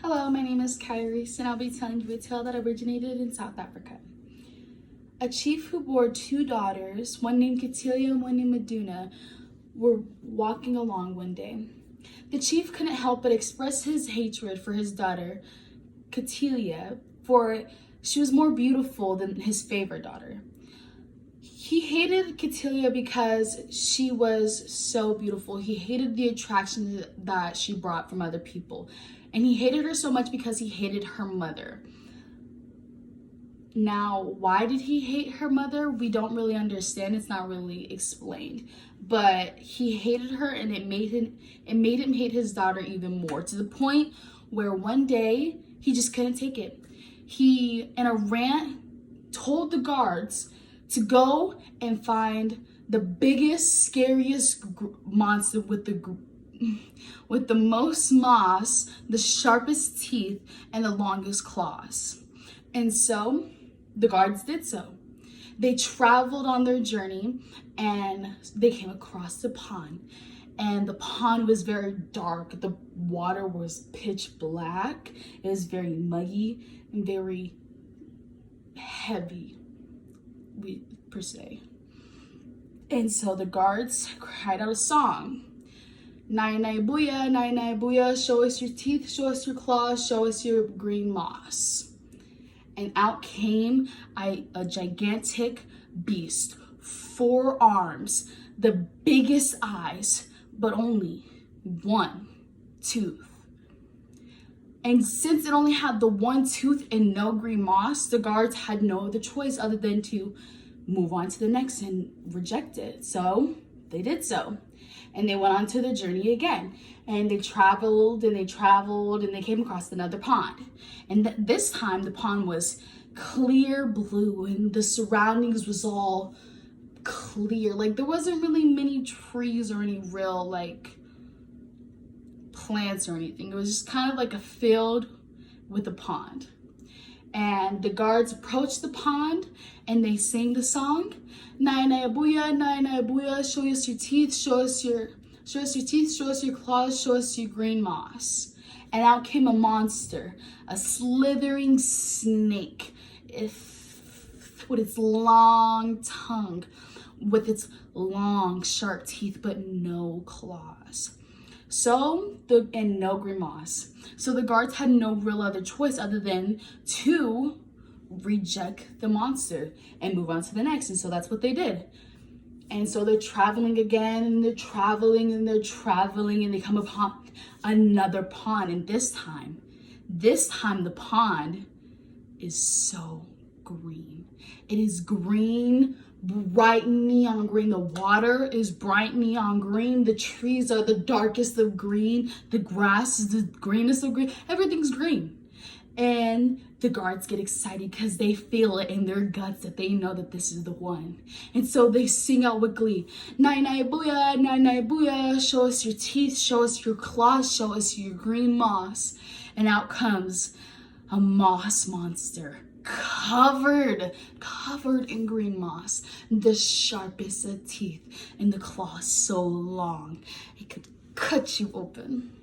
Hello, my name is Kyrese, and I'll be telling you a tale that originated in South Africa. A chief who bore two daughters, one named Katilia and one named Meduna, were walking along one day. The chief couldn't help but express his hatred for his daughter, Katilia, for she was more beautiful than his favorite daughter. He hated Katilia because she was so beautiful. He hated the attraction that she brought from other people. And he hated her so much because he hated her mother. Now, why did he hate her mother? We don't really understand. It's not really explained. But he hated her, and it made him hate his daughter even more, to the point where one day he just couldn't take it. He, in a rant, told the guards to go and find the biggest, scariest monster with the most moss, the sharpest teeth, and the longest claws. And so the guards did so. They traveled on their journey and they came across the pond. And the pond was very dark. The water was pitch black. It was very muggy and very heavy, per se. And so the guards cried out a song. Nya-Nya booyah, Nya-Nya booyah, show us your teeth, show us your claws, show us your green moss. And out came a gigantic beast, 4 arms, the biggest eyes, but only one tooth. And since it only had the one tooth and no green moss, the guards had no other choice other than to move on to the next and reject it. So they did so. And they went on to the journey again. And they traveled and they traveled and they came across another pond. And this time the pond was clear blue and the surroundings was all clear. Like there wasn't really many trees or any real plants or anything. It was just kind of like a field with a pond. And the guards approached the pond and they sang the song, Nya-Nya booyah, Nya-Nya booyah, show us your teeth, show us your teeth, show us your claws, show us your green moss. And out came a monster, a slithering snake, with its long tongue, with its long sharp teeth, but no claws. And no green moss. So the guards had no real other choice other than to reject the monster and move on to the next. And so that's what they did. And so they're traveling again, and they're traveling and they're traveling, and they come upon another pond. And this time the pond is so green. It is green, bright neon green. The water is bright neon green. The trees are the darkest of green. The grass is the greenest of green. Everything's green. And the guards get excited because they feel it in their guts that they know that this is the one. And so they sing out with glee, Nya-Nya booyah, Nya-Nya booyah, show us your teeth, show us your claws, show us your green moss. And out comes a moss monster, covered in green moss, the sharpest of teeth, and the claws so long it could cut you open.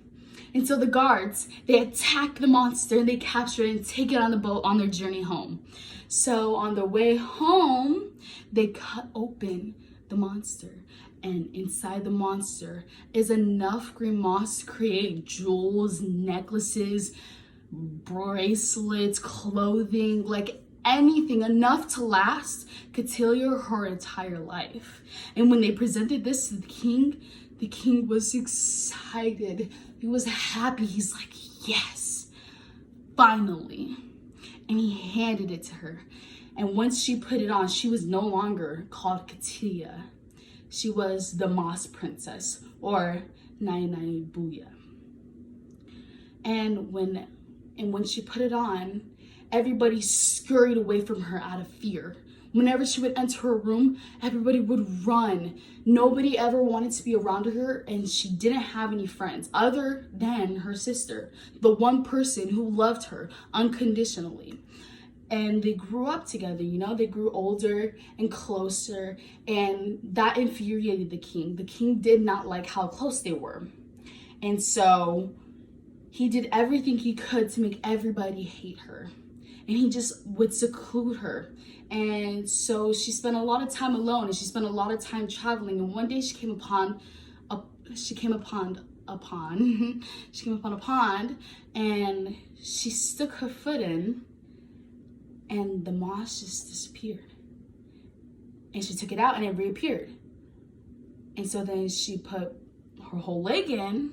And so the guards, they attack the monster and they capture it and take it on the boat on their journey home. So on their way home, they cut open the monster. And inside the monster is enough green moss to create jewels, necklaces, bracelets, clothing, anything, enough to last Katilia her entire life. And when they presented this to the king was excited. He was happy. He's like, yes, finally. And he handed it to her. And once she put it on, she was no longer called Katilia. She was the Moss Princess, or Nya-Nya booyah. And when she put it on, everybody scurried away from her out of fear. Whenever she would enter her room, everybody would run. Nobody ever wanted to be around her, and she didn't have any friends other than her sister, the one person who loved her unconditionally. And they grew up together, they grew older and closer, and that infuriated the king. The king did not like how close they were. And so he did everything he could to make everybody hate her. And he just would seclude her. And so she spent a lot of time alone, and she spent a lot of time traveling. And one day she came upon a pond, and she stuck her foot in, and the moss just disappeared. And she took it out and it reappeared. And so then she put her whole leg in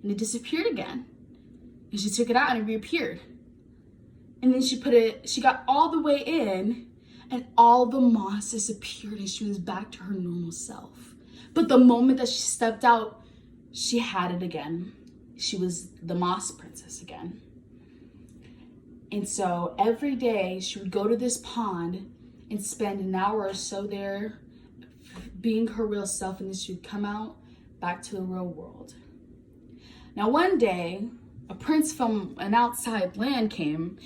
and it disappeared again. And she took it out and it reappeared. And then she got all the way in and all the moss disappeared and she was back to her normal self. But the moment that she stepped out, she had it again. She was the moss princess again. And so every day she would go to this pond and spend an hour or so there being her real self, and then she would come out back to the real world. Now one day, a prince from an outside land came,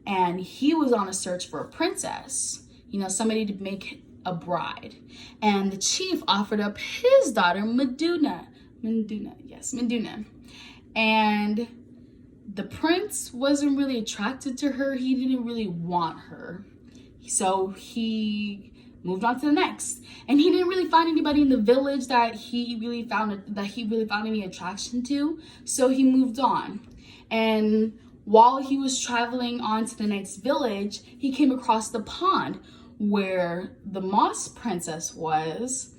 and he was on a search for a princess, somebody to make a bride. And the chief offered up his daughter, Meduna. And the prince wasn't really attracted to her. He didn't really want her. So he moved on to the next. And he didn't really find anybody in the village that he really found any attraction to. So he moved on. And while he was traveling on to the next village, he came across the pond where the moss princess was.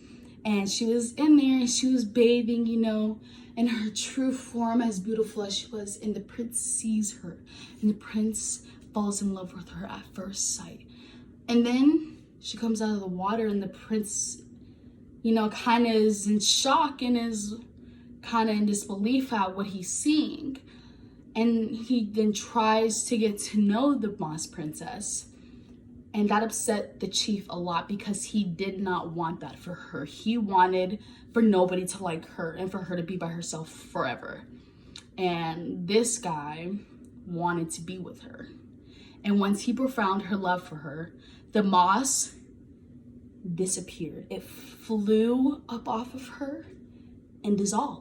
And she was in there and she was bathing, in her true form, as beautiful as she was. And the prince sees her, and the prince falls in love with her at first sight. And then she comes out of the water, and the prince, kind of is in shock and is kind of in disbelief at what he's seeing. And he then tries to get to know the moss princess. And that upset the chief a lot because he did not want that for her. He wanted for nobody to like her and for her to be by herself forever. And this guy wanted to be with her. And once he profound her love for her, the moss disappeared. It flew up off of her and dissolved.